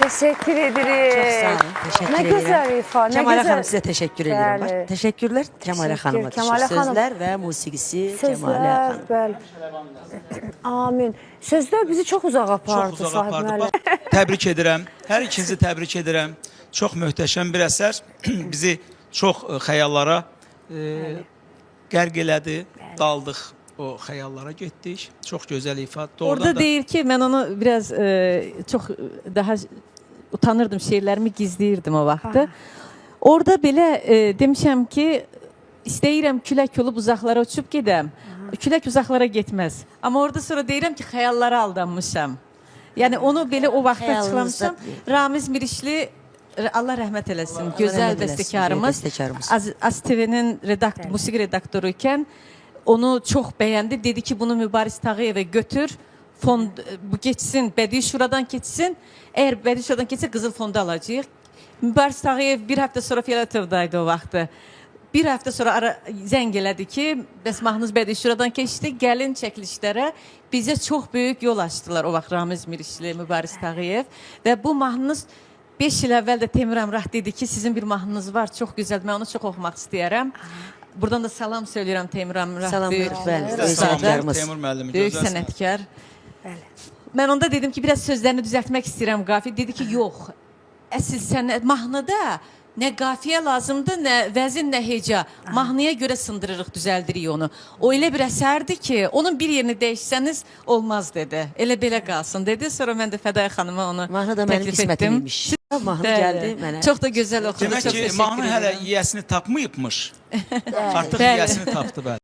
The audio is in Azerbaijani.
Teşekkür ederim. Çok sağ olun. Teşekkür Ne ederim. güzel ifa, ne Cemale güzel. Hanım size teşekkür ederim. Bəli. Bak, teşekkürler Cemale Hanım'a. Cemale Hanım. Sözler ve musikisi Cemale Sözler, Hanım. bəli. Amin. Sözler bizi çok uzak apardı. Çox uzaq Sahib apardı. müəllim. Bax, təbrik edirəm. Hər ikinizi təbrik edirəm. Çox möhtəşəm bir əsər. Bizi çox xəyallara qərq elədi. Daldıq o xəyallara getdik. Çox gözəl ifadə. Orada deyir ki, mən onu biraz çox daha utanırdım, şeirlərimi gizləyirdim o vaxtı. Orada belə demişəm ki, istəyirəm külək olub uzaqlara uçub gedəm. Külək uzaqlara getməz. Amma orada sonra deyirəm ki, xəyallara aldanmışam. Yəni onu belə o vaxtda Xəyalınızda çıxlamışam. deyil. Ramiz Mirişli, Allah rəhmət eləsin, gözəl rəhmət eləsin, bəstəkarımız. bəstəkarımız. ASTV-nin musiqi redaktoru ikən onu çox bəyəndi. Dedi ki, bunu Mübariz Tağıyevə götür. Fond bu keçsin, Bədii Şuradan keçsin. Əgər Bədii Şuradan keçsə Qızıl Fonda alacağıq. Mübariz Tağıyev bir həftə sonra Filatovdaydı o vaxtı. Bir həftə sonra zəng elədi ki, bəs mahnınız Bədii Şuradan keçdi, gəlin çəkilişlərə. Bizə çox böyük yol açdılar o vaxt Ramiz Mirişli, Mübariz Tağıyev. Və bu mahnınız 5 il əvvəl də Teymur Əmrah dedi ki, sizin bir mahnınız var, çox gözəldir, mən onu çox oxumaq istəyərəm. Buradan da salam söylüyorum Teymur Əmrah. Salam, Böyük sənətkarımız. Teymur müəllimi Böyük gözəlsiniz. sənətkar. Mən onda dedim ki, biraz sözlərini düzəltmək istəyirəm qafiyə. Dedi ki, yox. Əsl sənət mahnıda nə qafiyə lazımdır, nə vəzin, nə heca. Mahnıya görə sındırırıq, düzəldirik onu. O elə bir əsərdir ki, onun bir yerini dəyişsəniz olmaz dedi. Elə belə qalsın dedi. Sonra mən də Fədaya xanıma onu Mahnı da mənim təklif etdim. qismətim imiş. Mahnı gəldi mənə. Çox da gözəl oxudu. Demək Çox ki, təşəkkür mahnı hələ edirəm. yiyəsini tapmayıbmış. Artıq Bəli. yiyəsini tapdı bəli.